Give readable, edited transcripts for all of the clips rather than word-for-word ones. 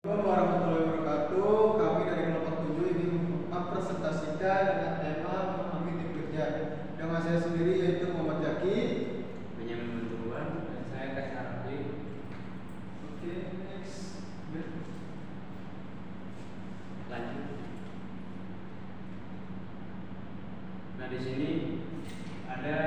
Assalamualaikum warahmatullahi wabarakatuh. Kami dari kelompok 7 ingin mempresentasikan dengan tema memahami tim kerja. Dengan saya sendiri yaitu Muhammad Jaki, Benyamin Benturuan, dan saya Kaisar Arfi. Oke, next. Lanjut. Nah, di sini ada,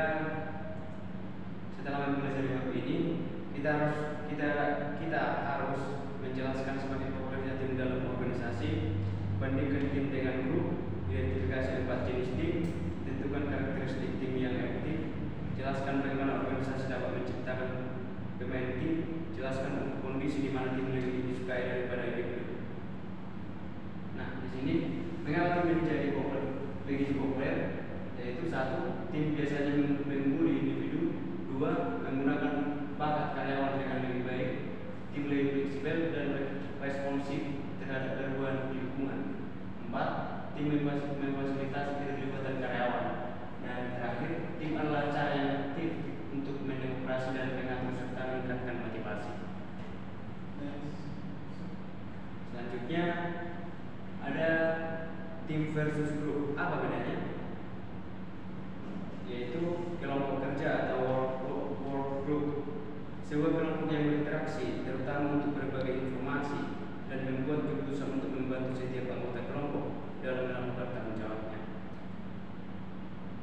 setelah mempelajari bab ini, kita harus menjelaskan sebagai pekerja tim dalam organisasi, bandingkan tim dengan grup, identifikasi 4 jenis tim, tentukan karakteristik tim yang efektif, jelaskan bagaimana organisasi dapat menciptakan pemain tim, jelaskan kondisi di mana tim lebih disukai daripada individu. Nah, di sini mengapa tim menjadi populer? Yaitu 1. Tim biasanya mengungguli individu. 2. Menggunakan bakat karyawan dengan lebih baik. Tim lebih fleksibel dan responsif terhadap perubahan di lingkungan. 4. Tim memfasilitasi keterlibatan karyawan. Dan terakhir, tim adalah cara yang aktif untuk mendemokrasi dan mengatur serta meningkatkan motivasi. Selanjutnya ada tim versus grup. Apa bedanya? Yaitu kelompok kerja atau work group, sebuah kelompok yang berinteraksi terutama untuk berbagi informasi dan membuat keputusan untuk membantu setiap anggota kelompok dalam melakukan tanggung jawabnya.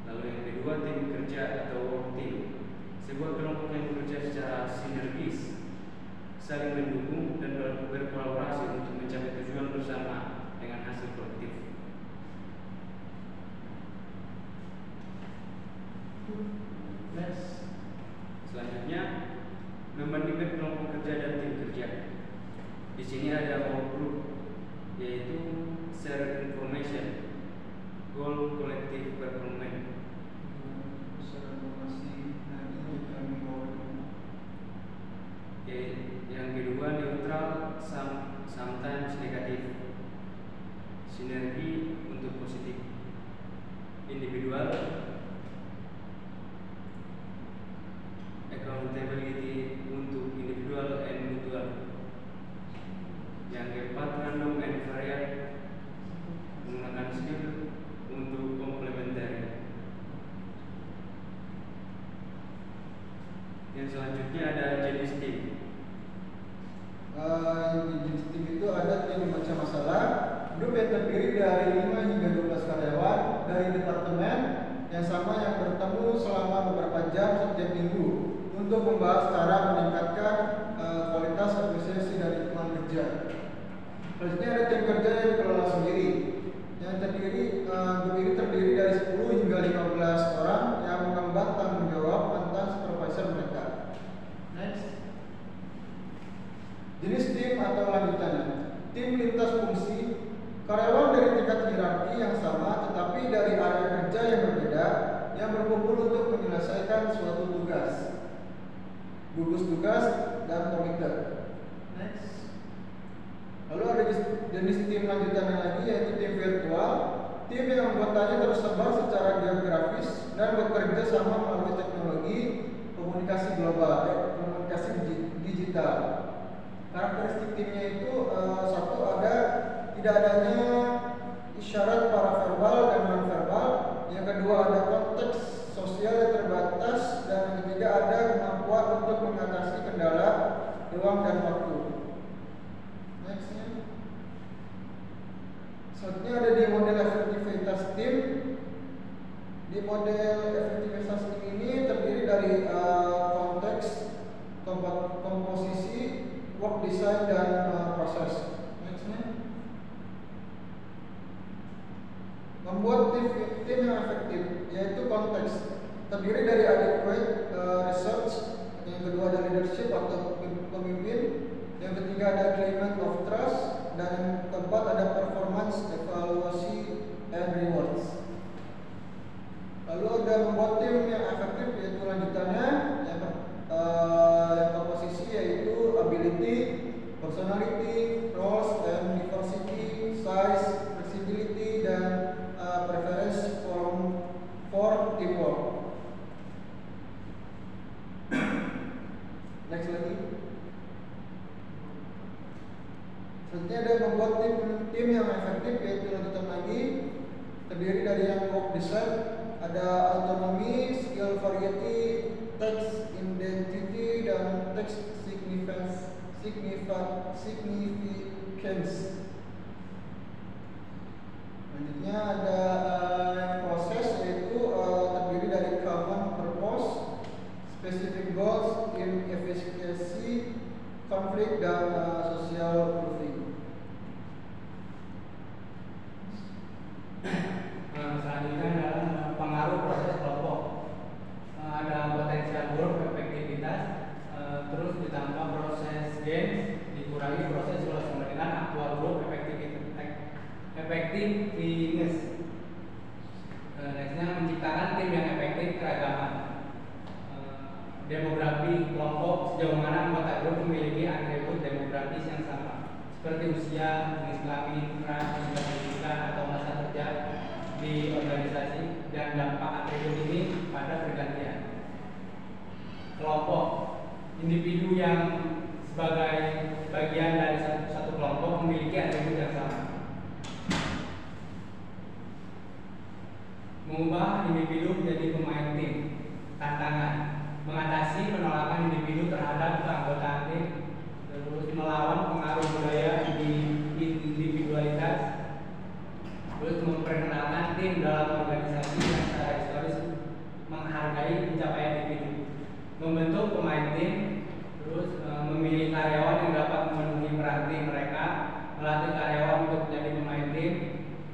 Lalu yang kedua, tim kerja atau work team, sebuah kelompok yang bekerja secara sinergis, saling mendukung dan berkolaborasi untuk mencapai tujuan bersama dengan hasil kolektif. Next. Selanjutnya, membandingkan kelompok kerja dan tim kerja. Di sini ada work group, yaitu share information, goal collective performance. Yang kedua, neutral, sometimes negatif, sinergi untuk positif, individual, accountability untuk individual and mutual. Yang keempat, random and varied, menggunakan skill untuk komplementari. Yang selanjutnya ada jenis tim. Jenis tim itu ada tim memecah masalah, grup yang terdiri dari 5 hingga 12 karyawan dari departemen yang sama yang bertemu selama beberapa jam setiap minggu untuk membahas cara meningkatkan kualitas apresiasi dari teman kerja. Selanjutnya ada tim kerja yang dikelola sendiri, yang grup ini terdiri dari 10 hingga 15 orang yang mengemban tanggung jawab tentang supervisor mereka. Next. Jenis tim atau lanjutannya. Tim lintas fungsi, karyawan dari tingkat hierarki yang sama tetapi dari area kerja yang berbeda yang berkumpul untuk menyelesaikan suatu tugas. Gugus tugas dan komite. Next. Lalu ada jenis tim lanjutannya lagi, yaitu tim virtual, tim yang anggotanya tersebar secara geografis dan bekerja sama melalui teknologi komunikasi global, komunikasi digital. Karakteristik timnya itu satu, ada tidak adanya isyarat paraverbal dan nonverbal. Yang kedua, ada konteks sosial yang terbatas, dan yang ketiga ada kemampuan untuk mengatasi kendala ruang dan waktu. Nextnya. Selanjutnya ada di model efektivitas tim. Di model efektivitas tim ini terdiri dari konteks, komposisi, work design, dan proses. Nextnya. Membuat tim yang efektif, yaitu konteks, terdiri dari adequate research, yang kedua ada leadership atau pemimpin, yang ketiga ada climate of trust, dan yang keempat ada performance, evaluasi, and rewards. Lalu ada membuat tim yang efektif, yaitu lanjutannya yang komposisi, yaitu ability, personality, roles, and diversity, size, flexibility, dan preference for teamwork. Next lagi. Selanjutnya ada membuat tim yang efektif, yaitu lanjutan lagi terdiri dari yang work design, ada autonomy, skill variety, text identity, dan text significance. Selanjutnya ada proses, yaitu terdiri dari common purpose, specific goals, in efficacy, konflik, dan social proofing. Selanjutnya adalah pengaruh proses kelompok. Ada potensial growth, efektivitas, terus ditambah proses gain, dikurangi proses solusi dengan actual growth, effectiveness. Nextnya menciptakan tim yang efektif, keragaman. Demografi kelompok, sejauh mana anggota grup memiliki atribut demografis yang sama, seperti usia, jenis kelamin, ras, jumlah pendidikan, atau masa kerja di organisasi, dan dampak atribut ini pada pergantian. Kelompok, individu yang sebagai bagian dari satu kelompok memiliki atribut yang sama. Mengubah individu menjadi pemain tim. Tantangan, mengatasi penolakan individu terhadap keanggotaan tim, terus melawan pengaruh budaya individualitas, terus memperkenalkan tim dalam organisasi yang secara historis menghargai pencapaian individu, membentuk pemain tim, terus memilih karyawan yang dapat memenuhi peran tim mereka, melatih karyawan untuk menjadi pemain tim,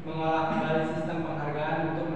mengolah kembali sistem penghargaan untuk